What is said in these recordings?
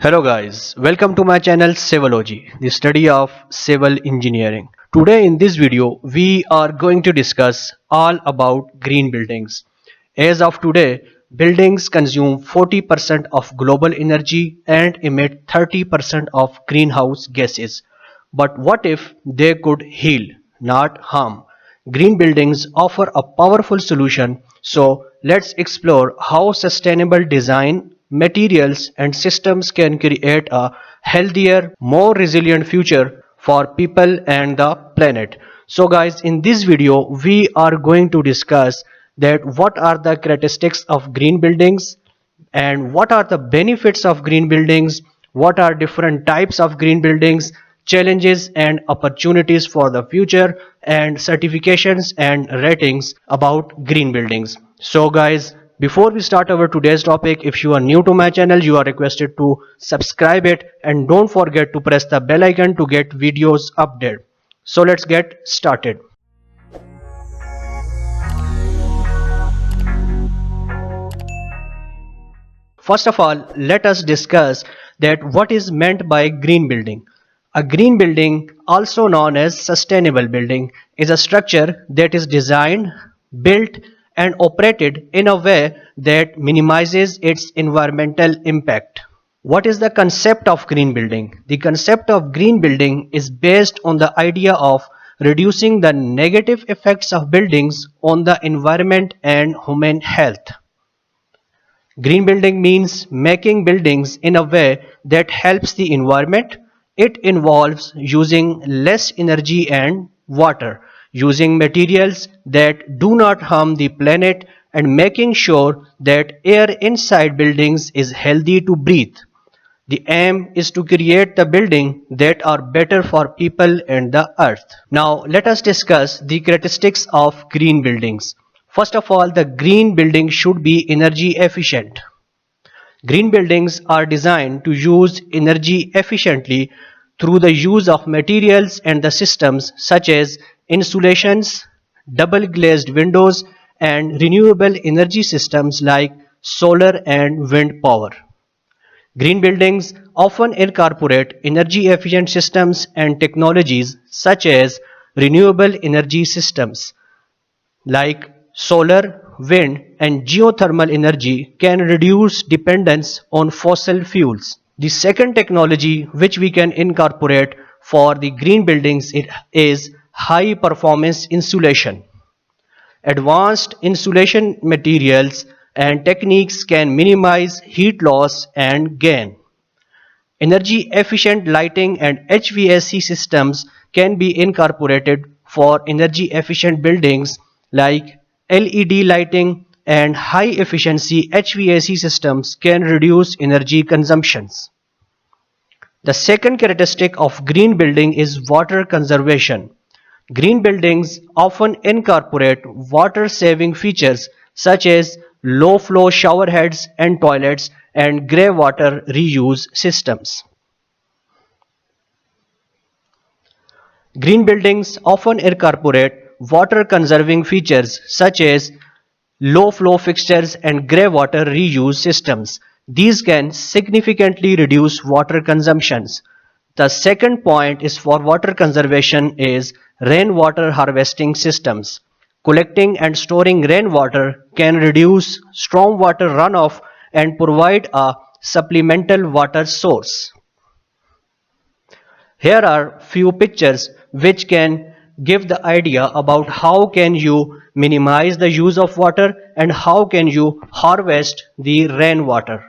Hello guys, welcome to my channel Civology, the study of civil engineering. Today in this video, we are going to discuss all about green buildings. As of today, buildings consume 40% of global energy and emit 30% of greenhouse gases. But what if they could heal, not harm? Green buildings offer a powerful solution, so let's explore how sustainable design, materials, and systems can create a healthier, more resilient future for people and the planet. So guys, in this video we are going to discuss that what are the characteristics of green buildings, and what are the benefits of green buildings, what are different types of green buildings, challenges and opportunities for the future, and certifications and ratings about green buildings. So guys, before we start our today's topic, if you are new to my channel, you are requested to subscribe it and don't forget to press the bell icon to get videos updated. So let's get started. First of all, let us discuss that what is meant by green building. A green building, also known as sustainable building, is a structure that is designed, built and operated in a way that minimizes its environmental impact. What is the concept of green building? The concept of green building is based on the idea of reducing the negative effects of buildings on the environment and human health. Green building means making buildings in a way that helps the environment. It involves using less energy and water, using materials that do not harm the planet, and making sure that air inside buildings is healthy to breathe. The aim is to create the buildings that are better for people and the earth. Now let us discuss the characteristics of green buildings. First of all, the green building should be energy efficient. Green buildings are designed to use energy efficiently through the use of materials and the systems such as insulations, double glazed windows, and renewable energy systems like solar and wind power. Green buildings often incorporate energy efficient systems and technologies such as renewable energy systems like solar, wind, and geothermal energy can reduce dependence on fossil fuels. The second technology which we can incorporate for the green buildings is high performance insulation. Advanced insulation materials and techniques can minimize heat loss and gain. Energy efficient lighting and HVAC systems can be incorporated for energy efficient buildings like LED lighting, and high efficiency HVAC systems can reduce energy consumptions. The second characteristic of green building is water conservation. Green buildings often incorporate water saving features such as low flow shower heads and toilets and grey water reuse systems. Green buildings often incorporate water conserving features such as low flow fixtures and grey water reuse systems. These can significantly reduce water consumptions. The second point is for water conservation is rainwater harvesting systems. Collecting and storing rainwater can reduce stormwater runoff and provide a supplemental water source. Here are few pictures which can give the idea about how can you minimize the use of water and how can you harvest the rainwater.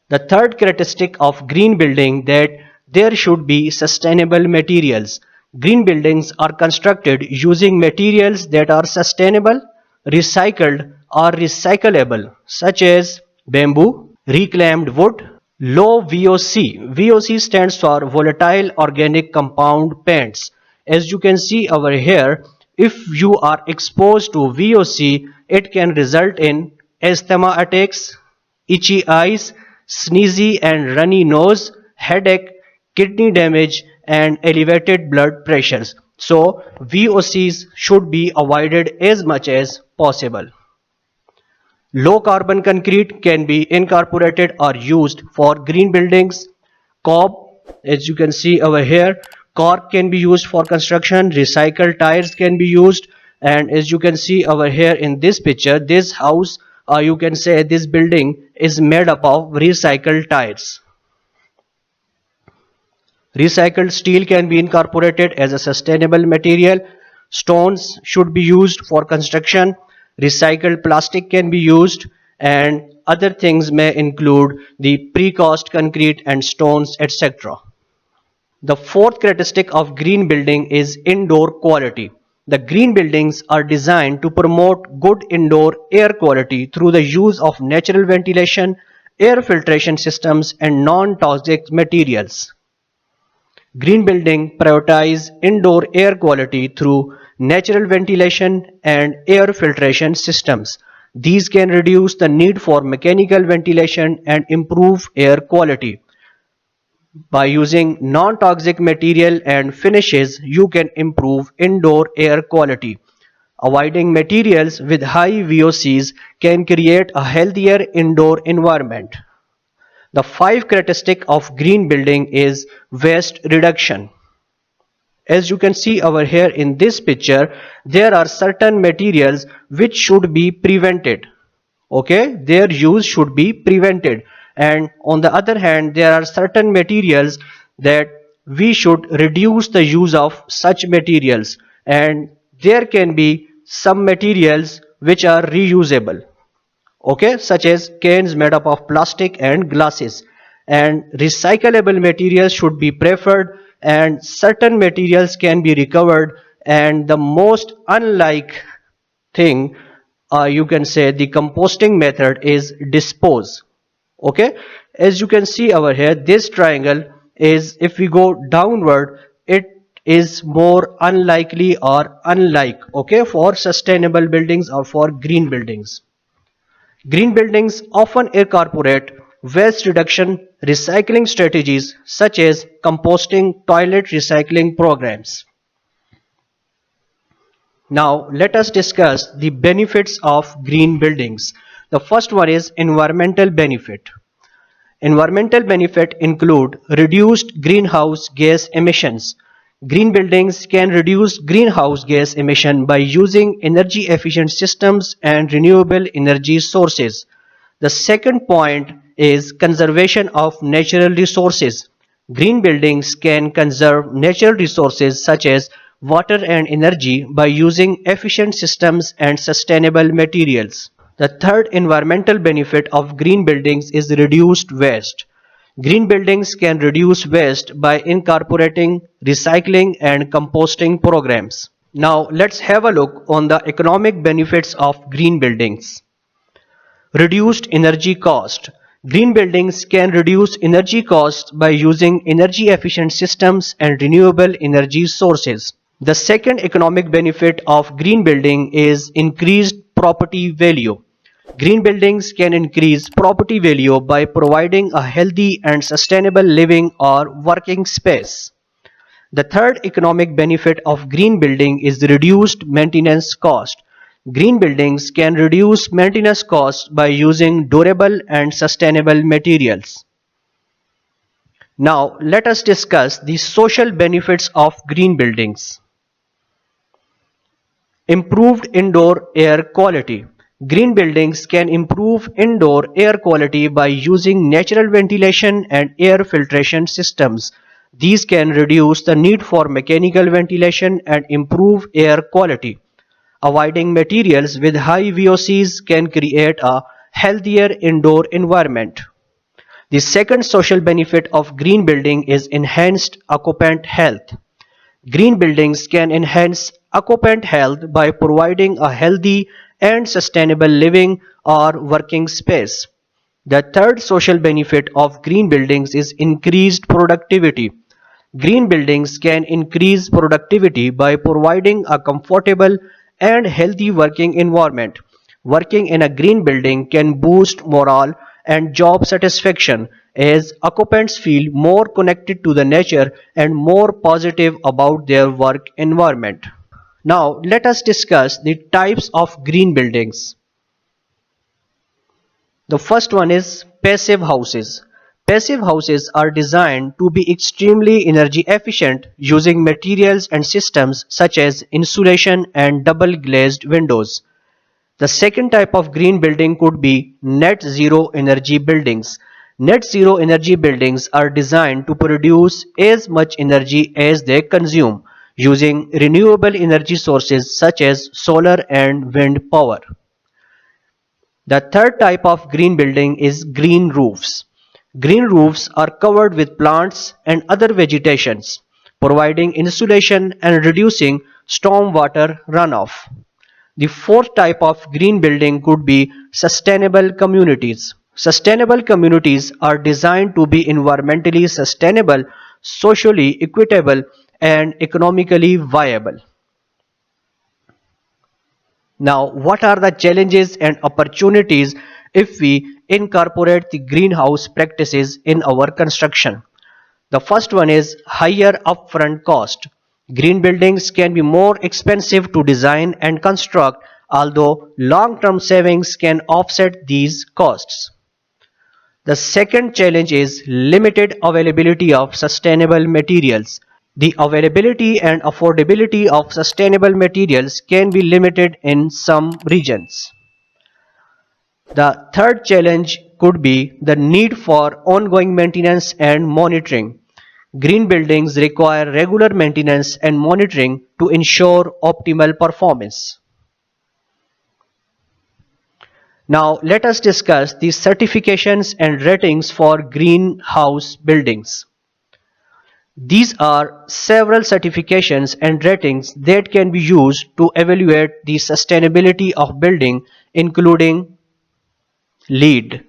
The third characteristic of green building that there should be sustainable materials. Green buildings are constructed using materials that are sustainable, recycled or recyclable such as bamboo, reclaimed wood, low VOC. VOC stands for volatile organic compound paints. As you can see over here, if you are exposed to VOC, it can result in asthma attacks, itchy eyes, sneezy and runny nose, headache, kidney damage and elevated blood pressures. So VOCs should be avoided as much as possible. Low carbon concrete can be incorporated or used for green buildings. cob, as you can see over here, cork can be used for construction, recycled tires can be used, and as you can see over here in this picture, this house, you can say this building is made up of recycled tires. Recycled steel can be incorporated as a sustainable material. Stones should be used for construction. Recycled plastic can be used, and other things may include the precast concrete and stones, etc. The fourth characteristic of green building is indoor quality. The green buildings are designed to promote good indoor air quality through the use of natural ventilation, air filtration systems, and non-toxic materials. Green buildings prioritize indoor air quality through natural ventilation and air filtration systems. These can reduce the need for mechanical ventilation and improve air quality. By using non-toxic material and finishes, you can improve indoor air quality. Avoiding materials with high VOCs can create a healthier indoor environment. The five characteristic of green building is waste reduction. As you can see over here in this picture, there are certain materials which should be prevented. Okay, their use should be prevented, and on the other hand, there are certain materials that we should reduce the use of such materials, and there can be some materials which are reusable, okay, such as cans made up of plastic and glasses, and recyclable materials should be preferred, and certain materials can be recovered, and the most unlike thing, you can say the composting method is dispose. Okay, as you can see over here, this triangle is, if we go downward, it is more unlikely or unlike, okay, for sustainable buildings or for green buildings. Green buildings often incorporate waste reduction recycling strategies such as composting, toilet recycling programs. Now let us discuss the benefits of green buildings. The first one is environmental benefit. Environmental benefit include reduced greenhouse gas emissions. Green buildings can reduce greenhouse gas emission by using energy efficient systems and renewable energy sources. The second point is conservation of natural resources. Green buildings can conserve natural resources such as water and energy by using efficient systems and sustainable materials. The third environmental benefit of green buildings is reduced waste. Green buildings can reduce waste by incorporating recycling and composting programs. Now let's have a look on the economic benefits of green buildings. Reduced energy cost. Green buildings can reduce energy costs by using energy efficient systems and renewable energy sources. The second economic benefit of green building is increased property value. Green buildings can increase property value by providing a healthy and sustainable living or working space. The third economic benefit of green building is reduced maintenance cost. Green buildings can reduce maintenance costs by using durable and sustainable materials. Now let us discuss the social benefits of green buildings. Improved indoor air quality. Green buildings can improve indoor air quality by using natural ventilation and air filtration systems. These can reduce the need for mechanical ventilation and improve air quality. Avoiding materials with high VOCs can create a healthier indoor environment. The second social benefit of green building is enhanced occupant health. Green buildings can enhance occupant health by providing a healthy and sustainable living or working space. The third social benefit of green buildings is increased productivity. Green buildings can increase productivity by providing a comfortable and healthy working environment. Working in a green building can boost morale and job satisfaction as occupants feel more connected to the nature and more positive about their work environment. Now let us discuss the types of green buildings. The first one is passive houses. Passive houses are designed to be extremely energy efficient using materials and systems such as insulation and double glazed windows. The second type of green building could be net zero energy buildings. Net zero energy buildings are designed to produce as much energy as they consume using renewable energy sources such as solar and wind power. The third type of green building is green roofs. Green roofs are covered with plants and other vegetations, providing insulation and reducing stormwater runoff. The fourth type of green building could be sustainable communities. Sustainable communities are designed to be environmentally sustainable, socially equitable, and economically viable. Now, what are the challenges and opportunities if we incorporate the greenhouse practices in our construction? The first one is higher upfront cost. Green buildings can be more expensive to design and construct, although long-term savings can offset these costs. The second challenge is limited availability of sustainable materials. The availability and affordability of sustainable materials can be limited in some regions. The third challenge could be the need for ongoing maintenance and monitoring. Green buildings require regular maintenance and monitoring to ensure optimal performance. Now let us discuss the certifications and ratings for greenhouse buildings. These are several certifications and ratings that can be used to evaluate the sustainability of building, including LEED,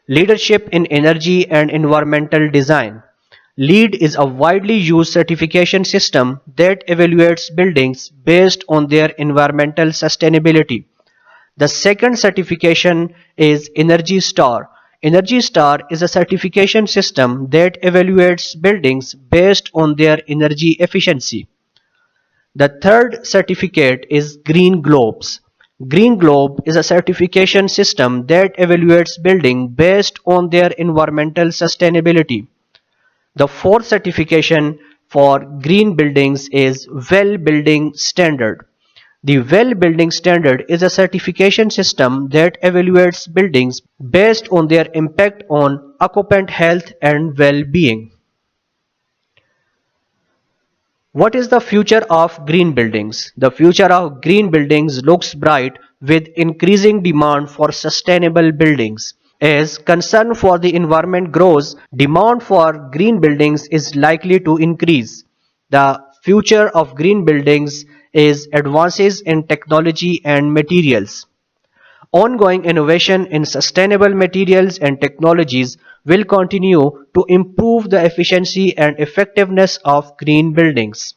Leadership in Energy and Environmental Design. LEED is a widely used certification system that evaluates buildings based on their environmental sustainability. The second certification is Energy Star. Energy Star is a certification system that evaluates buildings based on their energy efficiency. The third certificate is Green Globes. Green Globe is a certification system that evaluates buildings based on their environmental sustainability. The fourth certification for green buildings is WELL Building Standard. The WELL Building Standard is a certification system that evaluates buildings based on their impact on occupant health and well-being. What is the future of green buildings? The future of green buildings looks bright with increasing demand for sustainable buildings. As concern for the environment grows, demand for green buildings is likely to increase. The future of green buildings is advances in technology and materials. Ongoing innovation in sustainable materials and technologies will continue to improve the efficiency and effectiveness of green buildings.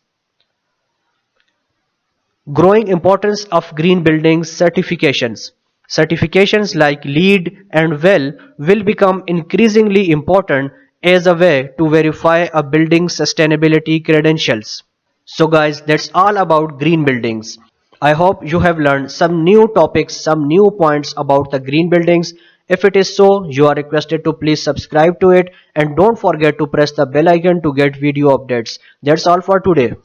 Growing importance of green buildings certifications. Certifications like LEED and WELL will become increasingly important as a way to verify a building's sustainability credentials. So guys, that's all about green buildings. I hope you have learned some new topics, some new points about the green buildings. If it is so, you are requested to please subscribe to it and don't forget to press the bell icon to get video updates. That's all for today.